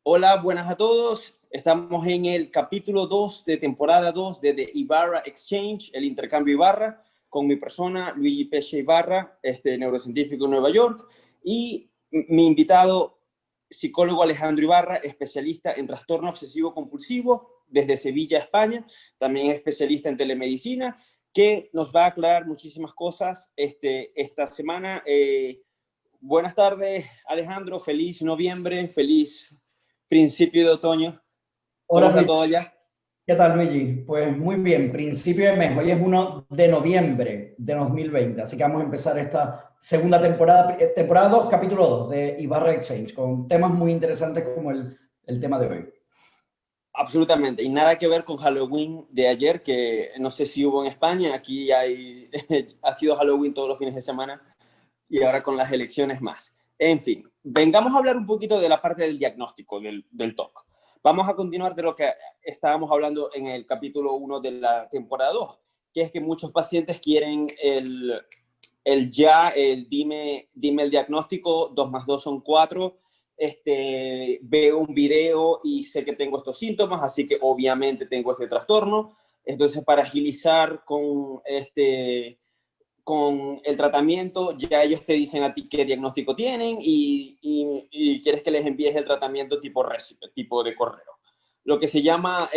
Hola, buenas a todos. Estamos en el capítulo 2 de temporada 2 de The Ibarra Exchange, el intercambio Ibarra, con mi persona, Luigi Pesce Ibarra, neurocientífico en Nueva York, y mi invitado, psicólogo Alejandro Ibarra, especialista en trastorno obsesivo compulsivo desde Sevilla, España. También es especialista en telemedicina, que nos va a aclarar muchísimas cosas esta semana. Buenas tardes, Alejandro. Feliz noviembre, feliz principio de otoño. ¿Cómo Hola está Luigi, todo allá? ¿qué tal Luigi? Pues muy bien, principio de mes, hoy es 1 de noviembre de 2020, así que vamos a empezar esta segunda temporada, temporada 2, capítulo 2 de Ibarra Exchange, con temas muy interesantes como el tema de hoy. Absolutamente. Y nada que ver con Halloween de ayer, que no sé si hubo en España. Aquí ha sido Halloween todos los fines de semana y ahora con las elecciones más. En fin, vengamos a hablar un poquito de la parte del diagnóstico, del TOC. Vamos a continuar de lo que estábamos hablando en el capítulo 1 de la temporada 2, que es que muchos pacientes quieren el dime el diagnóstico, 2 más 2 son 4, veo un video y sé que tengo estos síntomas, así que obviamente tengo este trastorno. Entonces, para agilizar con el tratamiento, ya ellos te dicen a ti qué diagnóstico tienen y quieres que les envíes el tratamiento tipo recipe, tipo de correo. Lo que se llama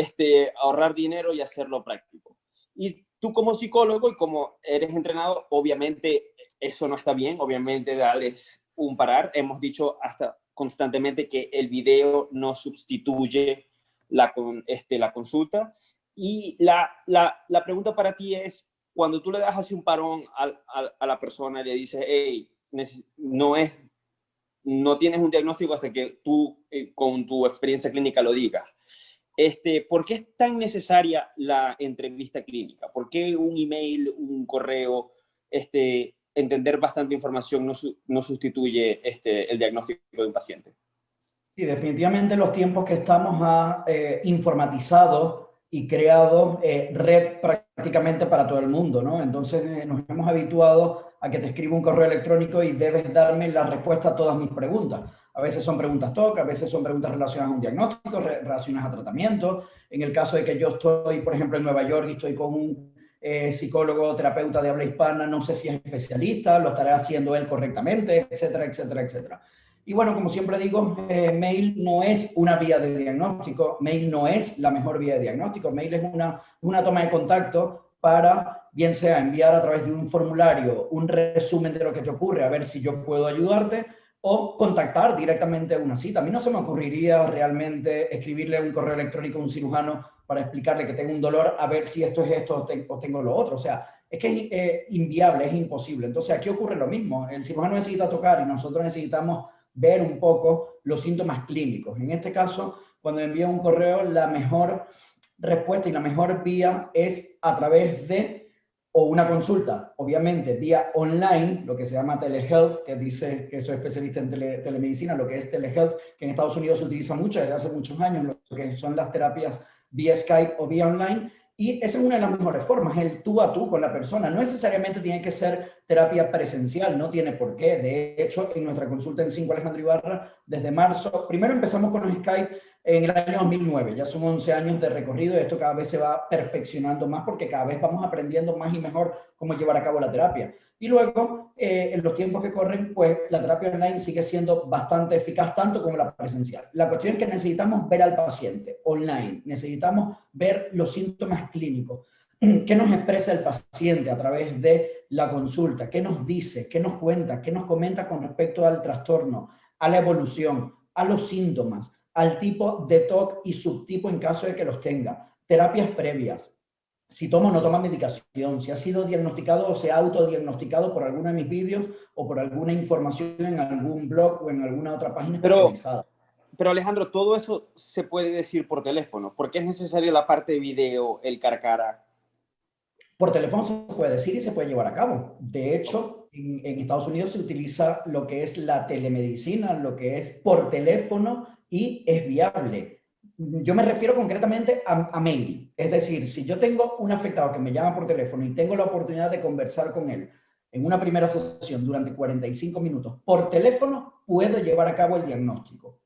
ahorrar dinero y hacerlo práctico. Y tú como psicólogo y como eres entrenado, obviamente eso no está bien, obviamente dales un parar. Hemos dicho hasta constantemente que el video no sustituye la consulta. Y la pregunta para ti es, cuando tú le das así un parón a la persona y le dices, hey, no tienes un diagnóstico hasta que tú con tu experiencia clínica lo digas. ¿Por qué es tan necesaria la entrevista clínica? ¿Por qué un email, un correo, entender bastante información no sustituye el diagnóstico de un paciente? Sí, definitivamente los tiempos que estamos ha informatizado y creado red prácticamente para todo el mundo, ¿no? Entonces nos hemos habituado a que te escribo un correo electrónico y debes darme la respuesta a todas mis preguntas. A veces son preguntas TOC, a veces son preguntas relacionadas a un diagnóstico, relacionadas a tratamiento. En el caso de que yo estoy, por ejemplo, en Nueva York y estoy con un psicólogo, terapeuta de habla hispana, no sé si es especialista, lo estará haciendo él correctamente, etcétera, etcétera, etcétera. Y bueno, como siempre digo, mail no es una vía de diagnóstico, mail no es la mejor vía de diagnóstico, mail es una toma de contacto para, bien sea enviar a través de un formulario un resumen de lo que te ocurre, a ver si yo puedo ayudarte, o contactar directamente a una cita. A mí no se me ocurriría realmente escribirle un correo electrónico a un cirujano para explicarle que tengo un dolor, a ver si esto es esto o tengo lo otro. O sea, es que es inviable, es imposible. Entonces aquí ocurre lo mismo. El cirujano necesita tocar y nosotros necesitamos ver un poco los síntomas clínicos. En este caso, cuando envío un correo, la mejor respuesta y la mejor vía es a través de o una consulta, obviamente vía online, lo que se llama telehealth, que dice que soy especialista en telemedicina, lo que es telehealth, que en Estados Unidos se utiliza mucho desde hace muchos años, lo que son las terapias vía Skype o vía online, y esa es una de las mejores formas, el tú a tú con la persona. No necesariamente tiene que ser terapia presencial, no tiene por qué. De hecho, en nuestra consulta en 5 Alejandro Ibarra, desde marzo, primero empezamos con los Skype en el año 2009, ya son 11 años de recorrido y esto cada vez se va perfeccionando más porque cada vez vamos aprendiendo más y mejor cómo llevar a cabo la terapia. Y luego, en los tiempos que corren, pues la terapia online sigue siendo bastante eficaz, tanto como la presencial. La cuestión es que necesitamos ver al paciente online, necesitamos ver los síntomas clínicos. ¿Qué nos expresa el paciente a través de la consulta? ¿Qué nos dice? ¿Qué nos cuenta? ¿Qué nos comenta con respecto al trastorno, a la evolución, a los síntomas, al tipo de TOC y subtipo en caso de que los tenga? Terapias previas. Si toma o no toma medicación, si ha sido diagnosticado o se ha autodiagnosticado por alguno de mis vídeos o por alguna información en algún blog o en alguna otra página Pero, especializada. pero Alejandro, todo eso se puede decir por teléfono. ¿Por qué es necesaria la parte de video, el cara a cara? Por teléfono se puede decir y se puede llevar a cabo. De hecho, en Estados Unidos se utiliza lo que es la telemedicina, lo que es por teléfono y es viable. Yo me refiero concretamente a mail. Es decir, si yo tengo un afectado que me llama por teléfono y tengo la oportunidad de conversar con él en una primera sesión durante 45 minutos por teléfono, puedo llevar a cabo el diagnóstico.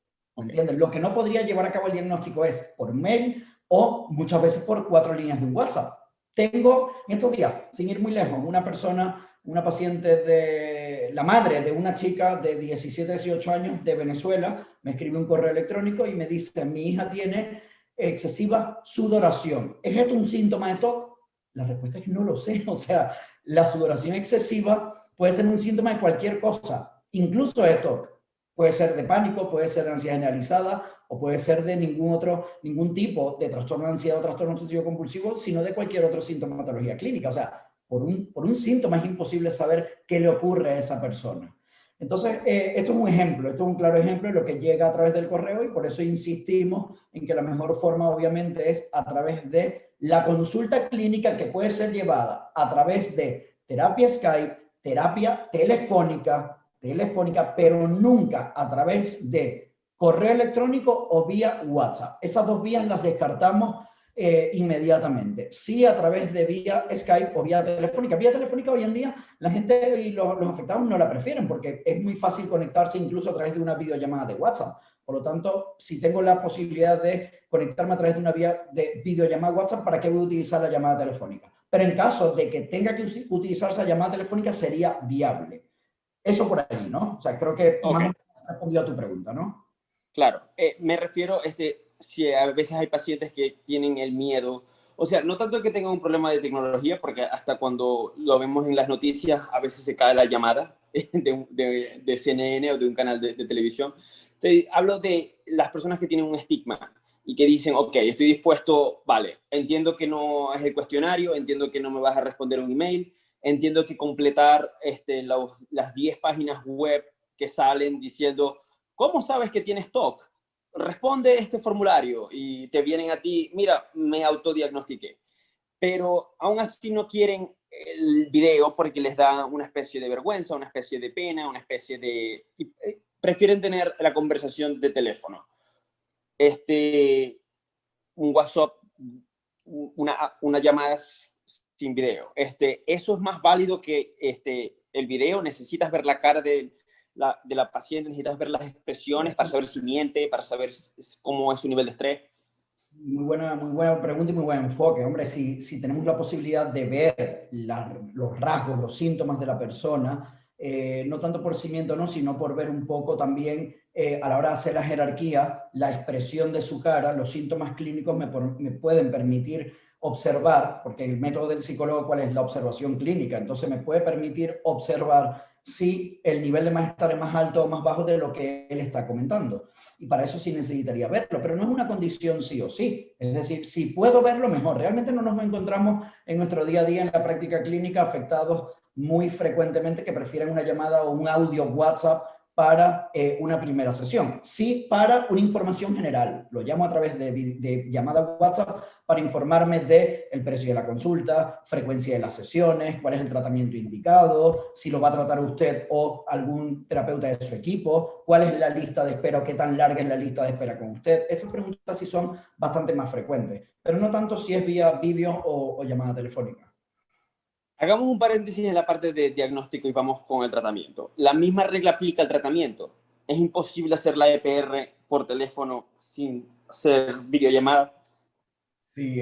Ok. ¿entiendes? Lo que no podría llevar a cabo el diagnóstico es por mail o muchas veces por 4 líneas de un WhatsApp. Tengo en estos días, sin ir muy lejos, una persona, una paciente de la madre de una chica de 17, 18 años de Venezuela, me escribe un correo electrónico y me dice, mi hija tiene excesiva sudoración. ¿Es esto un síntoma de TOC? La respuesta es que no lo sé. O sea, la sudoración excesiva puede ser un síntoma de cualquier cosa, incluso de TOC. Puede ser de pánico, puede ser de ansiedad generalizada o puede ser de ningún tipo de trastorno de ansiedad o trastorno obsesivo compulsivo, sino de cualquier otra sintomatología clínica. O sea, por un síntoma es imposible saber qué le ocurre a esa persona. Entonces, esto es un ejemplo, esto es un claro ejemplo de lo que llega a través del correo y por eso insistimos en que la mejor forma obviamente es a través de la consulta clínica que puede ser llevada a través de terapia Skype, terapia telefónica, pero nunca a través de correo electrónico o vía WhatsApp. Esas dos vías las descartamos inmediatamente. Sí, a través de vía Skype o vía telefónica. Vía telefónica hoy en día la gente y los afectados no la prefieren porque es muy fácil conectarse incluso a través de una videollamada de WhatsApp. Por lo tanto, si tengo la posibilidad de conectarme a través de una vía de videollamada WhatsApp, ¿para qué voy a utilizar la llamada telefónica? Pero en caso de que tenga que utilizar esa llamada telefónica, sería viable. Eso por ahí, ¿no? O sea, creo que Ok, más o menos he respondido a tu pregunta, ¿no? claro. Me refiero, si a veces hay pacientes que tienen el miedo, o sea, no tanto que tengan un problema de tecnología, porque hasta cuando lo vemos en las noticias, a veces se cae la llamada de CNN o de un canal de televisión. Entonces, hablo de las personas que tienen un estigma y que dicen, ok, estoy dispuesto, vale, entiendo que no es el cuestionario, entiendo que no me vas a responder un email, entiendo que completar las 10 páginas web que salen diciendo, ¿cómo sabes que tienes TOC? Responde este formulario y te vienen a ti, mira, me autodiagnostiqué. Pero aún así no quieren el video porque les da una especie de vergüenza, una especie de pena, una especie de... Prefieren tener la conversación de teléfono. Un WhatsApp, una llamada sin video. Eso es más válido que el video. Necesitas ver la cara de la paciente, necesitas ver las expresiones para saber si miente, para saber cómo es su nivel de estrés. Muy buena pregunta y muy buen enfoque. Hombre, si tenemos la posibilidad de ver los rasgos, los síntomas de la persona, no tanto por cimiento, no, sino por ver un poco también a la hora de hacer la jerarquía, la expresión de su cara, los síntomas clínicos me pueden permitir observar, porque el método del psicólogo, ¿cuál es? La observación clínica. Entonces me puede permitir observar si el nivel de malestar es más alto o más bajo de lo que él está comentando. Y para eso sí necesitaría verlo, pero no es una condición sí o sí. Es decir, si puedo verlo, mejor. Realmente no nos encontramos en nuestro día a día en la práctica clínica afectados muy frecuentemente que prefieren una llamada o un audio WhatsApp para una primera sesión. Sí, para una información general. Lo llamo a través de llamada WhatsApp para informarme del precio de la consulta, frecuencia de las sesiones, cuál es el tratamiento indicado, si lo va a tratar usted o algún terapeuta de su equipo, cuál es la lista de espera o qué tan larga es la lista de espera con usted. Esas preguntas sí son bastante más frecuentes, pero no tanto si es vía vídeo o llamada telefónica. Hagamos un paréntesis en la parte de diagnóstico y vamos con el tratamiento. La misma regla aplica al tratamiento. Es imposible hacer la EPR por teléfono sin hacer videollamada. Sí,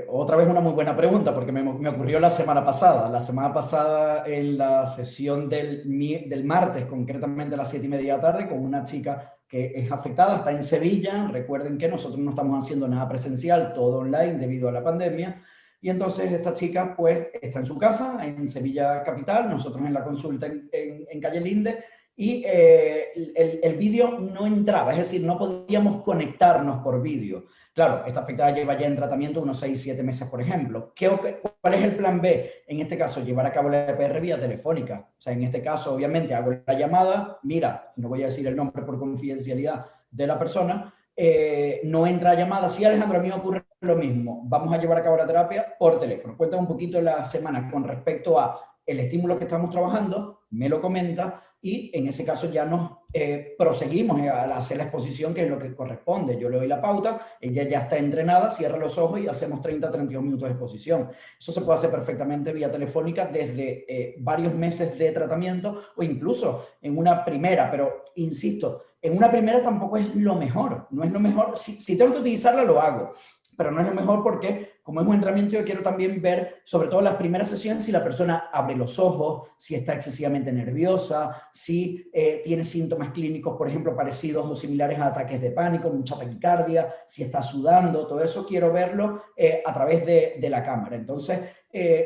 otra vez una muy buena pregunta porque me ocurrió la semana pasada. La semana pasada en la sesión del martes, concretamente a las 7:30 de la tarde, con una chica que es afectada, está en Sevilla. Recuerden que nosotros no estamos haciendo nada presencial, todo online debido a la pandemia. Y entonces esta chica pues está en su casa, en Sevilla capital, nosotros en la consulta en Calle Linde, y el vídeo no entraba, es decir, no podíamos conectarnos por vídeo. Claro, esta afectada lleva ya en tratamiento unos 6-7 meses, por ejemplo. ¿Cuál es el plan B? En este caso, llevar a cabo la EPR vía telefónica. O sea, en este caso, obviamente, hago la llamada, mira, no voy a decir el nombre por confidencialidad de la persona, no entra llamada. Sí, Alejandro, a mí me ocurre lo mismo. Vamos a llevar a cabo la terapia por teléfono. Cuéntame un poquito la semana con respecto a el estímulo que estamos trabajando, me lo comenta y en ese caso ya nos proseguimos a hacer la exposición, que es lo que corresponde. Yo le doy la pauta, ella ya está entrenada, cierra los ojos y hacemos 30-32 minutos de exposición. Eso se puede hacer perfectamente vía telefónica desde varios meses de tratamiento o incluso en una primera, pero insisto, en una primera tampoco es lo mejor, no es lo mejor. Si tengo que utilizarla, lo hago, pero no es lo mejor porque, como es un entrenamiento, yo quiero también ver, sobre todo en las primeras sesiones, si la persona abre los ojos, si está excesivamente nerviosa, si tiene síntomas clínicos, por ejemplo, parecidos o similares a ataques de pánico, mucha taquicardia, si está sudando, todo eso quiero verlo a través de la cámara. Entonces,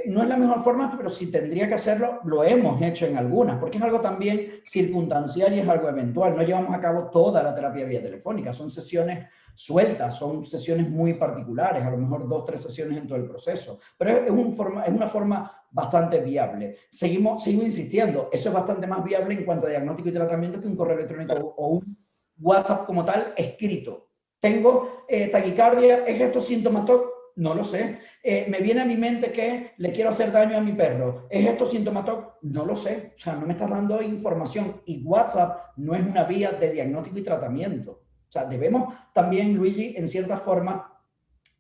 no es la mejor forma, pero si tendría que hacerlo, lo hemos hecho en algunas, porque es algo también circunstancial y es algo eventual. No llevamos a cabo toda la terapia vía telefónica, son sesiones sueltas, son sesiones muy particulares, a lo mejor 2-3 sesiones en todo el proceso, pero es una forma bastante viable. Sigo insistiendo, eso es bastante más viable en cuanto a diagnóstico y tratamiento que un correo electrónico o un WhatsApp como tal escrito. Tengo taquicardia, ¿es esto síntoma TOC? No lo sé. Me viene a mi mente que le quiero hacer daño a mi perro. ¿Es esto síntoma TOC? No lo sé. O sea, no me estás dando información. Y WhatsApp no es una vía de diagnóstico y tratamiento. O sea, debemos también, Luigi, en cierta forma,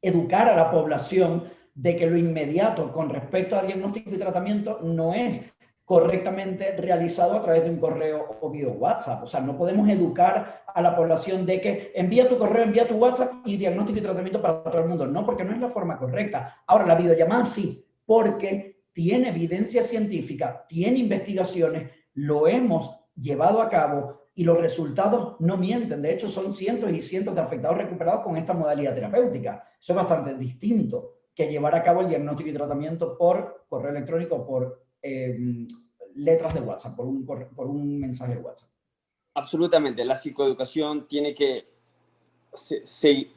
educar a la población de que lo inmediato con respecto a diagnóstico y tratamiento no es correctamente realizado a través de un correo o vía WhatsApp. O sea, no podemos educar a la población de que envía tu correo, envía tu WhatsApp y diagnóstico y tratamiento para todo el mundo. No, porque no es la forma correcta. Ahora, la videollamada sí, porque tiene evidencia científica, tiene investigaciones, lo hemos llevado a cabo y los resultados no mienten. De hecho, son cientos y cientos de afectados recuperados con esta modalidad terapéutica. Eso es bastante distinto que llevar a cabo el diagnóstico y tratamiento por correo electrónico, por letras de WhatsApp, por un mensaje de WhatsApp. Absolutamente, la psicoeducación tiene que,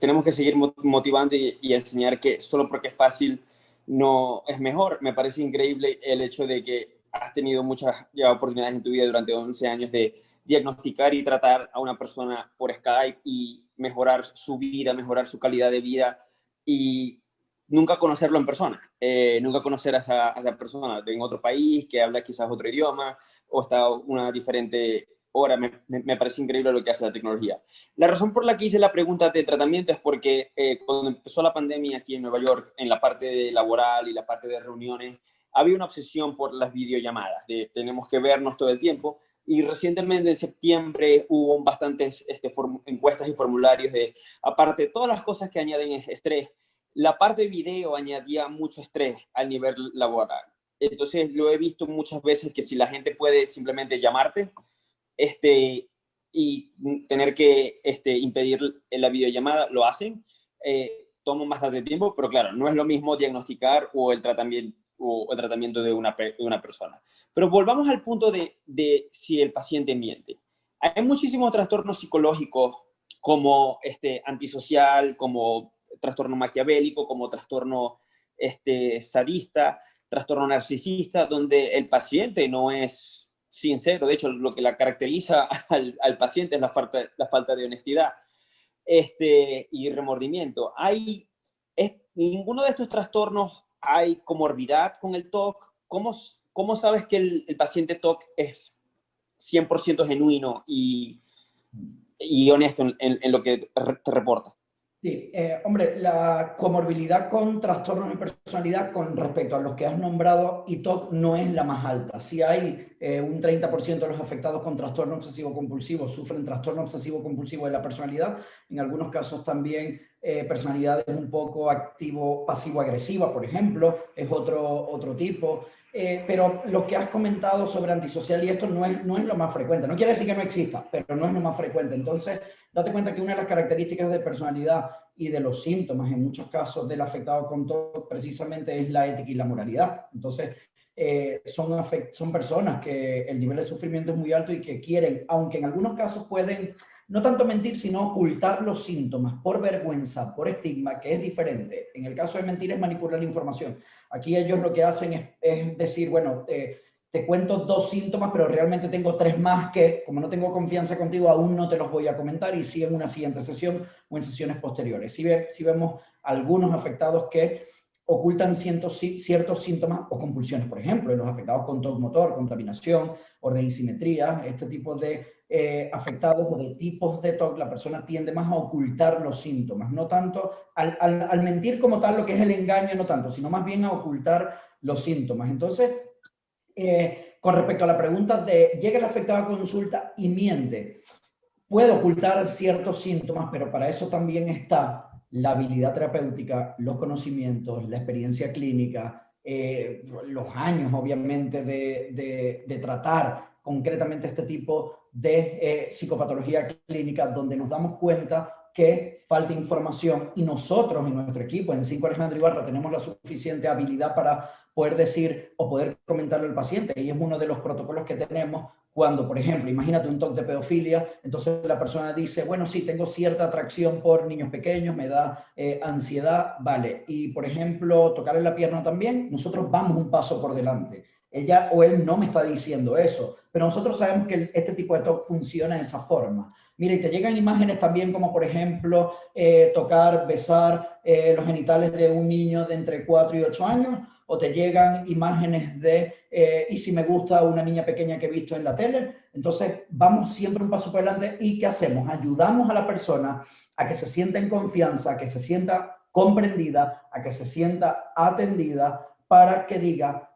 tenemos que seguir motivando y enseñar que solo porque es fácil no es mejor. Me parece increíble el hecho de que has tenido muchas oportunidades en tu vida durante 11 años de diagnosticar y tratar a una persona por Skype y mejorar su vida, mejorar su calidad de vida y nunca conocerlo en persona, nunca conocer a esa persona en otro país que habla quizás otro idioma o está una diferente hora. Me parece increíble lo que hace la tecnología. La razón por la que hice la pregunta de tratamiento es porque cuando empezó la pandemia aquí en Nueva York, en la parte laboral y la parte de reuniones, había una obsesión por las videollamadas, de tenemos que vernos todo el tiempo. Y recientemente en septiembre hubo bastantes encuestas y formularios de, aparte de todas las cosas que añaden estrés, la parte de video añadía mucho estrés al nivel laboral. Entonces lo he visto muchas veces que si la gente puede simplemente llamarte y tener que impedir la videollamada, lo hacen. Toma bastante tiempo, pero claro, no es lo mismo diagnosticar o el tratamiento de una persona. Pero volvamos al punto de si el paciente miente. Hay muchísimos trastornos psicológicos como antisocial, como trastorno maquiavélico, como trastorno sadista, trastorno narcisista, donde el paciente no es sincero. De hecho, lo que la caracteriza al paciente es la falta de honestidad y remordimiento. Ninguno de estos trastornos hay comorbidad con el TOC. ¿Cómo sabes que el paciente TOC es 100% genuino y honesto en lo que te reporta? Sí, hombre, la comorbilidad con trastornos de personalidad con respecto a los que has nombrado y TOC no es la más alta. Sí hay un 30% de los afectados con trastorno obsesivo-compulsivo sufren trastorno obsesivo-compulsivo de la personalidad, en algunos casos también personalidades un poco pasivo-agresiva, por ejemplo, es otro tipo. Pero lo que has comentado sobre antisocial y esto no es lo más frecuente. No quiere decir que no exista, pero no es lo más frecuente. Entonces, date cuenta que una de las características de personalidad y de los síntomas, en muchos casos del afectado con TOC, precisamente es la ética y la moralidad. Entonces, son personas que el nivel de sufrimiento es muy alto y que quieren, aunque en algunos casos pueden no tanto mentir, sino ocultar los síntomas por vergüenza, por estigma, que es diferente. En el caso de mentir es manipular la información. Aquí ellos lo que hacen es decir, bueno, te cuento 2 síntomas, pero realmente tengo 3 más que, como no tengo confianza contigo, aún no te los voy a comentar y sí en una siguiente sesión o en sesiones posteriores. Sí vemos algunos afectados que ocultan ciertos síntomas o compulsiones. Por ejemplo, en los afectados con TOC motor, contaminación, orden y simetría, este tipo de afectados o de tipos de TOC, la persona tiende más a ocultar los síntomas, no tanto al mentir como tal, lo que es el engaño, no tanto, sino más bien a ocultar los síntomas. Entonces, con respecto a la pregunta de, llega el afectado a consulta y miente, puede ocultar ciertos síntomas, pero para eso también está la habilidad terapéutica, los conocimientos, la experiencia clínica, los años, obviamente, de tratar concretamente este tipo de psicopatología clínica, donde nos damos cuenta que falta información y nosotros en nuestro equipo, en 5 Alejandro Ibarra, tenemos la suficiente habilidad para poder decir o poder comentarle al paciente, y es uno de los protocolos que tenemos cuando, por ejemplo, imagínate un TOC de pedofilia, entonces la persona dice, bueno, sí, tengo cierta atracción por niños pequeños, me da ansiedad, vale. Y, por ejemplo, tocarle la pierna también, nosotros vamos un paso por delante. Ella o él no me está diciendo eso, pero nosotros sabemos que este tipo de TOC funciona de esa forma. Mira, y te llegan imágenes también como, por ejemplo, tocar, besar los genitales de un niño de entre 4 y 8 años, o te llegan imágenes de, y si me gusta una niña pequeña que he visto en la tele. Entonces, vamos siempre un paso por delante. ¿Y qué hacemos? Ayudamos a la persona a que se sienta en confianza, a que se sienta comprendida, a que se sienta atendida, para que diga,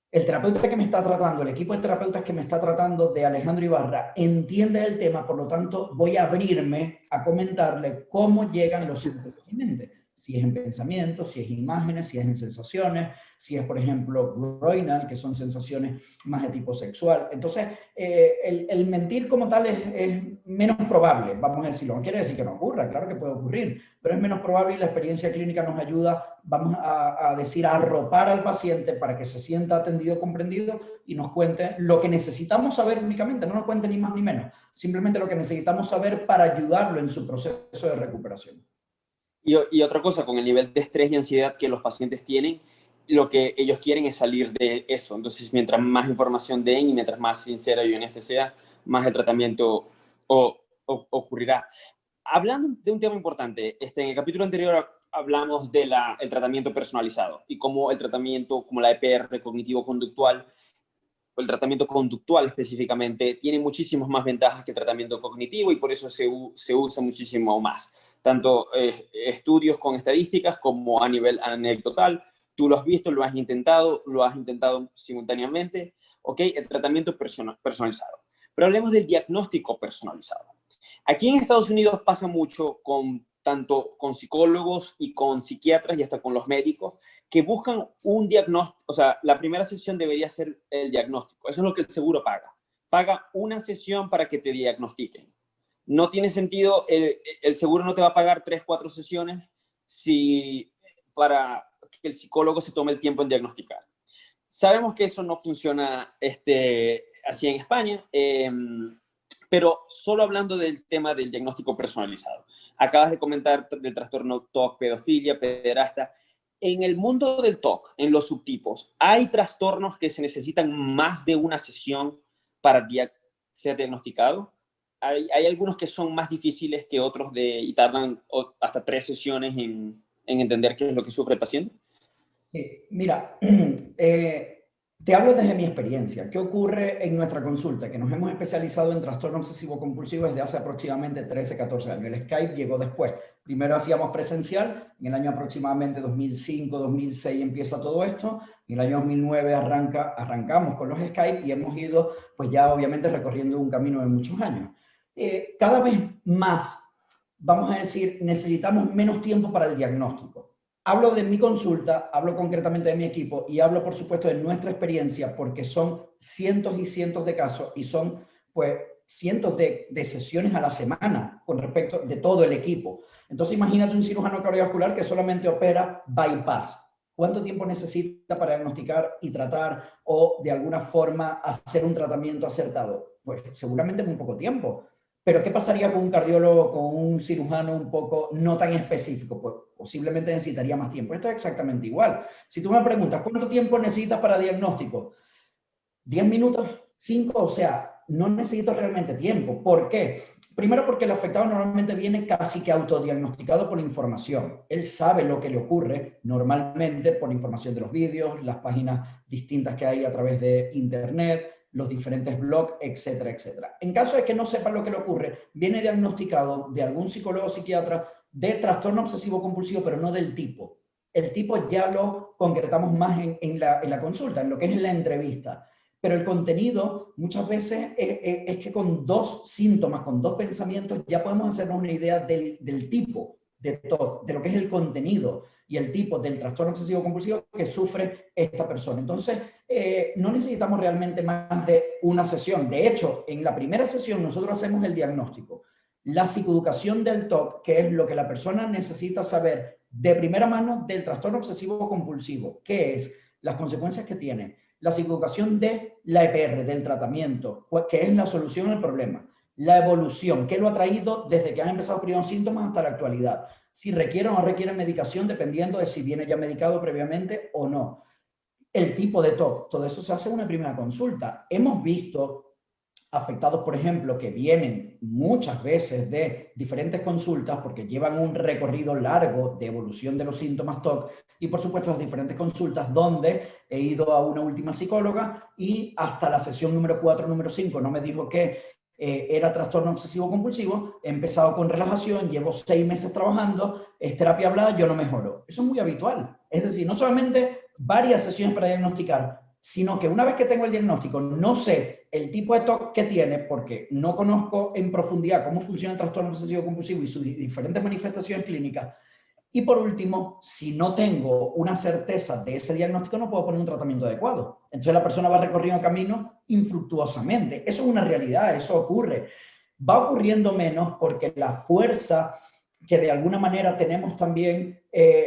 el terapeuta que me está tratando, el equipo de terapeutas que me está tratando de Alejandro Ibarra, entiende el tema, por lo tanto, voy a abrirme a comentarle cómo llegan los síntomas a mi mente. Si es en pensamientos, si es en imágenes, si es en sensaciones, si es, por ejemplo, groinal, que son sensaciones más de tipo sexual. Entonces, el mentir como tal es menos probable, vamos a decirlo. No quiere decir que no ocurra, claro que puede ocurrir, pero es menos probable y la experiencia clínica nos ayuda, vamos a decir, a arropar al paciente para que se sienta atendido, comprendido y nos cuente lo que necesitamos saber únicamente, no nos cuente ni más ni menos, simplemente lo que necesitamos saber para ayudarlo en su proceso de recuperación. Y otra cosa, con el nivel de estrés y ansiedad que los pacientes tienen, lo que ellos quieren es salir de eso. Entonces, mientras más información den y mientras más sincera y honesta sea, más el tratamiento ocurrirá. Hablando de un tema importante, en el capítulo anterior hablamos del tratamiento personalizado y cómo el tratamiento, como la EPR cognitivo-conductual, el tratamiento conductual específicamente, tiene muchísimas más ventajas que el tratamiento cognitivo y por eso se usa muchísimo más. Tanto estudios con estadísticas como a nivel anecdotal. Tú lo has visto, lo has intentado simultáneamente. ¿Ok? El tratamiento personalizado. Pero hablemos del diagnóstico personalizado. Aquí en Estados Unidos pasa mucho tanto con psicólogos y con psiquiatras y hasta con los médicos, que buscan un diagnóstico. O sea, la primera sesión debería ser el diagnóstico. Eso es lo que el seguro paga. Paga una sesión para que te diagnostiquen. No tiene sentido, el seguro no te va a pagar 3, 4 sesiones para que el psicólogo se tome el tiempo en diagnosticar. Sabemos que eso no funciona así en España, pero solo hablando del tema del diagnóstico personalizado. Acabas de comentar del trastorno TOC, pedofilia, pederasta. En el mundo del TOC, en los subtipos, ¿hay trastornos que se necesitan más de una sesión para ser diagnosticado? Hay algunos que son más difíciles que otros y tardan hasta 3 sesiones en entender qué es lo que sufre el paciente. Mira, te hablo desde mi experiencia. ¿Qué ocurre en nuestra consulta? Que nos hemos especializado en trastorno obsesivo compulsivo desde hace aproximadamente 13, 14 años. El Skype llegó después. Primero hacíamos presencial, en el año aproximadamente 2005, 2006 empieza todo esto, en el año 2009 arrancamos con los Skype y hemos ido, pues ya obviamente recorriendo un camino de muchos años. Cada vez más, vamos a decir, necesitamos menos tiempo para el diagnóstico. Hablo de mi consulta, hablo concretamente de mi equipo y hablo, por supuesto, de nuestra experiencia porque son cientos y cientos de casos y son, pues, cientos de sesiones a la semana con respecto de todo el equipo. Entonces, imagínate un cirujano cardiovascular que solamente opera bypass. ¿Cuánto tiempo necesita para diagnosticar y tratar o, de alguna forma, hacer un tratamiento acertado? Pues, seguramente muy poco tiempo. Pero ¿qué pasaría con un cardiólogo, con un cirujano un poco no tan específico? Pues posiblemente necesitaría más tiempo. Esto es exactamente igual. Si tú me preguntas, ¿cuánto tiempo necesitas para diagnóstico? ¿10 minutos? ¿5? O sea, no necesito realmente tiempo. ¿Por qué? Primero porque el afectado normalmente viene casi que autodiagnosticado por la información. Él sabe lo que le ocurre normalmente por información de los vídeos, las páginas distintas que hay a través de internet, los diferentes blogs, etcétera, etcétera. En caso de que no sepa lo que le ocurre, viene diagnosticado de algún psicólogo o psiquiatra de trastorno obsesivo compulsivo, pero no del tipo. El tipo ya lo concretamos más en la consulta, en lo que es la entrevista. Pero el contenido muchas veces es que con dos síntomas, con dos pensamientos, ya podemos hacernos una idea del tipo de TOC, de lo que es el contenido y el tipo del trastorno obsesivo compulsivo que sufre esta persona. Entonces, no necesitamos realmente más de una sesión. De hecho, en la primera sesión nosotros hacemos el diagnóstico, la psicoeducación del TOC, que es lo que la persona necesita saber de primera mano del trastorno obsesivo compulsivo, que es las consecuencias que tiene, la psicoeducación de la EPR, del tratamiento, que es la solución al problema, la evolución, que lo ha traído desde que han empezado los primeros síntomas hasta la actualidad, si requiere o no requiere medicación dependiendo de si viene ya medicado previamente o no, el tipo de TOC, todo eso se hace en una primera consulta. Hemos visto afectados, por ejemplo, que vienen muchas veces de diferentes consultas porque llevan un recorrido largo de evolución de los síntomas TOC y, por supuesto, las diferentes consultas donde he ido a una última psicóloga y hasta la sesión número 4, número 5, no me dijo que era trastorno obsesivo compulsivo, he empezado con relajación, llevo 6 meses trabajando, es terapia hablada, yo no mejoro. Eso es muy habitual. Es decir, no solamente varias sesiones para diagnosticar, sino que una vez que tengo el diagnóstico, no sé el tipo de TOC que tiene, porque no conozco en profundidad cómo funciona el trastorno obsesivo compulsivo y sus diferentes manifestaciones clínicas. Y por último, si no tengo una certeza de ese diagnóstico, no puedo poner un tratamiento adecuado. Entonces la persona va recorriendo camino infructuosamente. Eso es una realidad, eso ocurre. Va ocurriendo menos porque la fuerza que de alguna manera tenemos también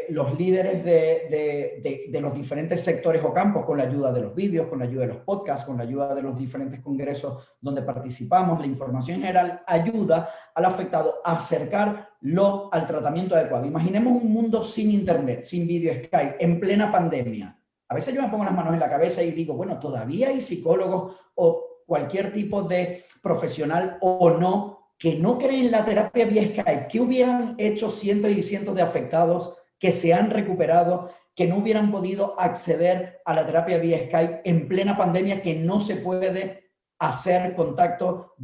los líderes de los diferentes sectores o campos con la ayuda de los vídeos, con la ayuda de los podcasts, con la ayuda de los diferentes congresos donde participamos, la información general ayuda al afectado a acercarlo al tratamiento adecuado. Imaginemos un mundo sin internet, sin vídeo Skype, en plena pandemia. A veces yo me pongo las manos en la cabeza y digo, bueno, todavía hay psicólogos o cualquier tipo de profesional o no que no creen en la terapia vía Skype, que hubieran hecho cientos y cientos de afectados que se han recuperado, que no hubieran podido acceder a la terapia vía Skype en plena pandemia, que no se puede hacer contacto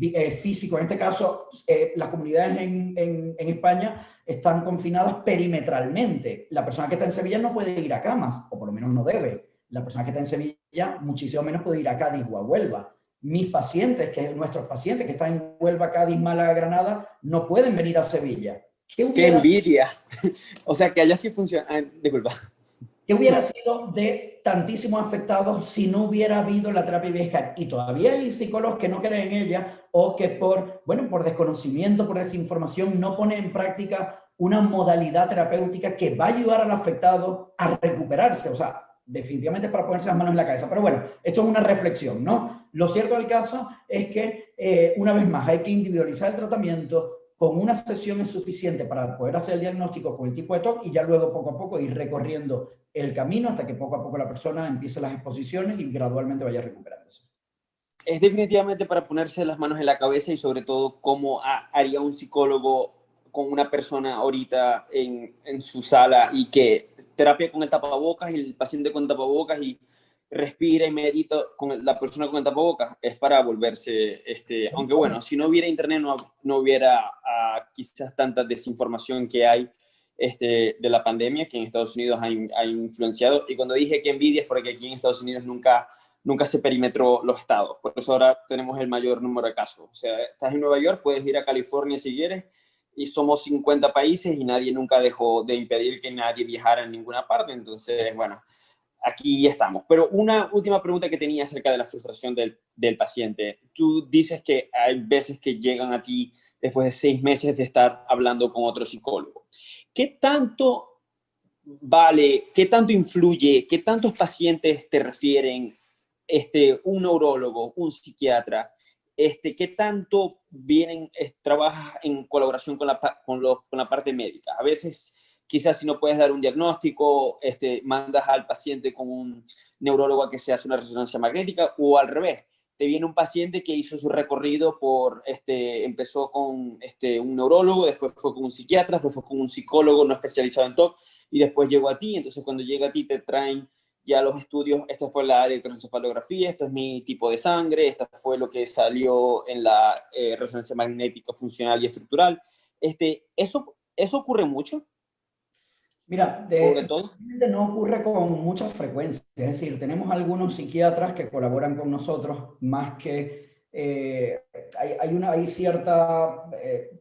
físico. En este caso, las comunidades en España están confinadas perimetralmente. La persona que está en Sevilla no puede ir a Camas, o por lo menos no debe. La persona que está en Sevilla muchísimo menos puede ir a Cádiz o a Huelva. Mis pacientes, nuestros pacientes que están en Huelva, Cádiz, Málaga, Granada, no pueden venir a Sevilla. ¡Qué envidia! O sea, que allá sí funciona. Disculpa. ¿Qué hubiera sido de tantísimos afectados si no hubiera habido la terapia vía Skype? Y todavía hay psicólogos que no creen en ella o que por desconocimiento, por desinformación, no ponen en práctica una modalidad terapéutica que va a ayudar al afectado a recuperarse. O sea, definitivamente para ponerse las manos en la cabeza. Pero bueno, esto es una reflexión, ¿no? Lo cierto del caso es que, una vez más, hay que individualizar el tratamiento. Con una sesión es suficiente para poder hacer el diagnóstico con el tipo de TOC y ya luego poco a poco ir recorriendo el camino hasta que poco a poco la persona empiece las exposiciones y gradualmente vaya recuperándose. Es definitivamente para ponerse las manos en la cabeza y sobre todo cómo haría un psicólogo con una persona ahorita en su sala y que terapia con el tapabocas y el paciente con tapabocas y respira y medita con la persona con el tapabocas, es para volverse, aunque bueno, si no hubiera internet no hubiera quizás tanta desinformación que hay de la pandemia que en Estados Unidos ha influenciado. Y cuando dije que envidia es porque aquí en Estados Unidos nunca se perimetró los estados. Por eso ahora tenemos el mayor número de casos. O sea, estás en Nueva York, puedes ir a California si quieres, y somos 50 países y nadie nunca dejó de impedir que nadie viajara en ninguna parte. Entonces, bueno, aquí estamos. Pero una última pregunta que tenía acerca de la frustración del paciente. Tú dices que hay veces que llegan a ti después de 6 meses de estar hablando con otro psicólogo. ¿Qué tanto vale, qué tanto influye, qué tantos pacientes te refieren un neurólogo, un psiquiatra, qué tanto trabajas en colaboración con la parte médica? A veces, quizás si no puedes dar un diagnóstico, mandas al paciente con un neurólogo a que se hace una resonancia magnética o al revés. te viene un paciente que hizo su recorrido empezó con un neurólogo, después fue con un psiquiatra, después fue con un psicólogo no especializado en TOC, y después llegó a ti. Entonces cuando llega a ti te traen ya los estudios, esta fue la electroencefalografía, esto es mi tipo de sangre, esta fue lo que salió en la resonancia magnética funcional y estructural. ¿Eso ocurre mucho? Mira, ¿Sobre todo? no ocurre con mucha frecuencia. Es decir, tenemos algunos psiquiatras que colaboran con nosotros, más que hay cierta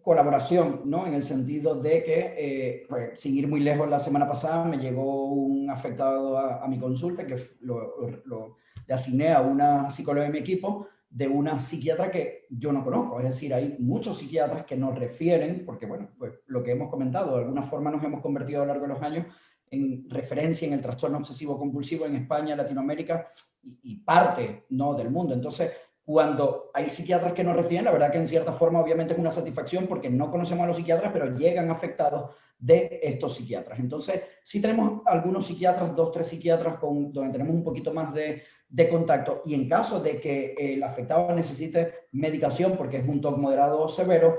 colaboración, ¿no? En el sentido de que, pues, sin ir muy lejos, la semana pasada me llegó un afectado a mi consulta que le asigné a una psicóloga de mi equipo, de una psiquiatra que yo no conozco. Es decir, hay muchos psiquiatras que nos refieren, porque bueno, pues lo que hemos comentado, de alguna forma nos hemos convertido a lo largo de los años en referencia en el trastorno obsesivo compulsivo en España, Latinoamérica y parte, ¿no?, del mundo. Entonces, cuando hay psiquiatras que nos refieren, la verdad que en cierta forma obviamente es una satisfacción porque no conocemos a los psiquiatras, pero llegan afectados de estos psiquiatras. Entonces, sí tenemos algunos psiquiatras, 2, 3 psiquiatras donde tenemos un poquito más de contacto, y en caso de que el afectado necesite medicación porque es un TOC moderado o severo,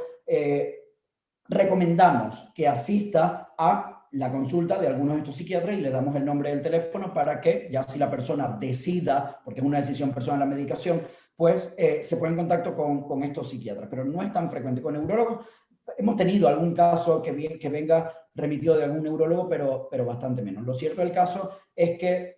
recomendamos que asista a la consulta de algunos de estos psiquiatras y le damos el nombre del teléfono para que, ya si la persona decida, porque es una decisión personal la medicación, pues se pone en contacto con estos psiquiatras. Pero no es tan frecuente. Con neurólogos hemos tenido algún caso que venga remitido de algún neurólogo, pero bastante menos. Lo cierto del caso es que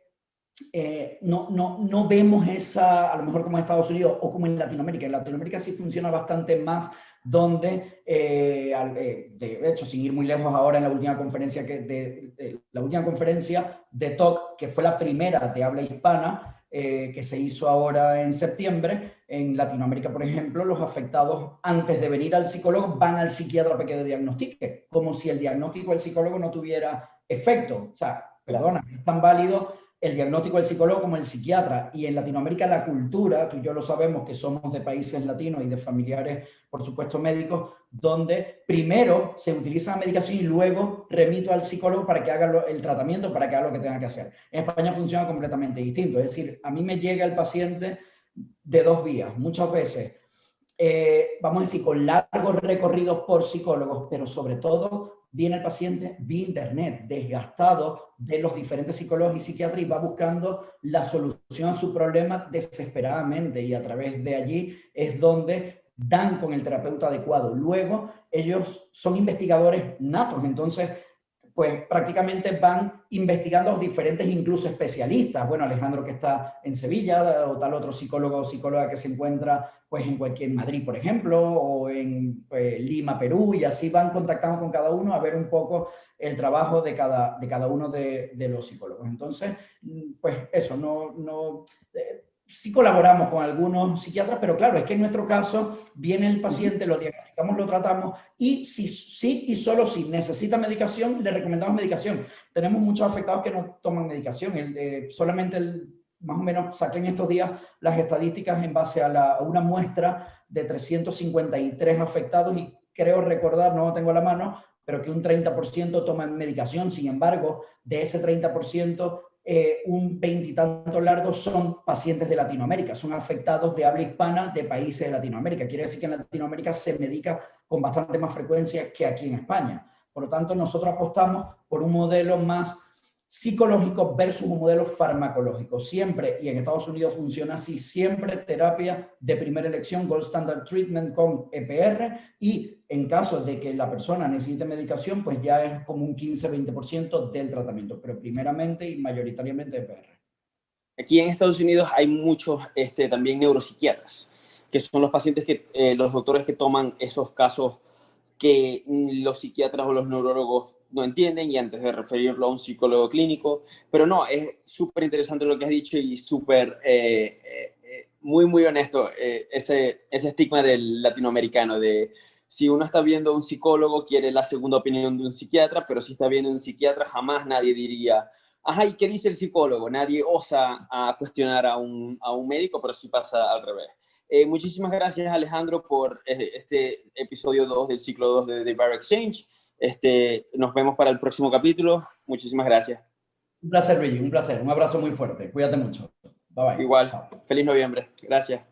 no vemos esa, a lo mejor como en Estados Unidos o como en Latinoamérica. En Latinoamérica sí funciona bastante más, donde, de hecho, sin ir muy lejos ahora, en la última conferencia de TOC, que fue la primera de habla hispana, que se hizo ahora en septiembre, en Latinoamérica, por ejemplo, los afectados, antes de venir al psicólogo, van al psiquiatra para que le diagnostique, como si el diagnóstico del psicólogo no tuviera efecto. O sea, perdona, es tan válido el diagnóstico del psicólogo como el psiquiatra. Y en Latinoamérica la cultura, tú y yo lo sabemos, que somos de países latinos y de familiares, por supuesto, médicos, donde primero se utiliza la medicación y luego remito al psicólogo para que haga el tratamiento, para que haga lo que tenga que hacer. En España funciona completamente distinto. Es decir, a mí me llega el paciente de 2 vías, muchas veces, vamos a decir, con largos recorridos por psicólogos, pero sobre todo viene el paciente vía internet, desgastado de los diferentes psicólogos y psiquiatras, y va buscando la solución a su problema desesperadamente, y a través de allí es donde dan con el terapeuta adecuado. Luego, ellos son investigadores natos, entonces pues prácticamente van investigando a los diferentes, incluso especialistas. Bueno, Alejandro, que está en Sevilla, o tal otro psicólogo o psicóloga que se encuentra pues en Madrid, por ejemplo, o en Lima, Perú, y así van contactando con cada uno a ver un poco el trabajo de cada uno de los psicólogos. Entonces, pues eso, sí colaboramos con algunos psiquiatras, pero claro, es que en nuestro caso viene el paciente, lo diagnosticamos, lo tratamos, y sí y solo si necesita medicación, le recomendamos medicación. Tenemos muchos afectados que no toman medicación. Más o menos saqué en estos días las estadísticas en base a una muestra de 353 afectados, y creo recordar, no lo tengo a la mano, pero que un 30% toman medicación. Sin embargo, de ese 30%, un 20 y tanto largo son pacientes de Latinoamérica, son afectados de habla hispana de países de Latinoamérica. Quiere decir que en Latinoamérica se medica con bastante más frecuencia que aquí en España. Por lo tanto, nosotros apostamos por un modelo más psicológico versus un modelo farmacológico. Siempre, y en Estados Unidos funciona así, siempre terapia de primera elección, Gold Standard Treatment con EPR, y en caso de que la persona necesite medicación, pues ya es como un 15-20% del tratamiento, pero primeramente y mayoritariamente EPR. Aquí en Estados Unidos hay muchos también neuropsiquiatras, que son los pacientes los doctores que toman esos casos que los psiquiatras o los neurólogos no entienden, y antes de referirlo a un psicólogo clínico. Pero no, es súper interesante lo que has dicho, y súper, muy, muy honesto, ese estigma del latinoamericano de si uno está viendo a un psicólogo, quiere la segunda opinión de un psiquiatra, pero si está viendo a un psiquiatra, jamás nadie diría, ajá, ¿y qué dice el psicólogo? Nadie osa a cuestionar a un médico, pero sí pasa al revés. Muchísimas gracias, Alejandro, por este episodio 2 del ciclo 2 de The Bar Exchange. Nos vemos para el próximo capítulo. Muchísimas gracias. Un placer, Luigi, un placer. Un abrazo muy fuerte. Cuídate mucho. Bye bye. Igual. Chao. Feliz noviembre. Gracias.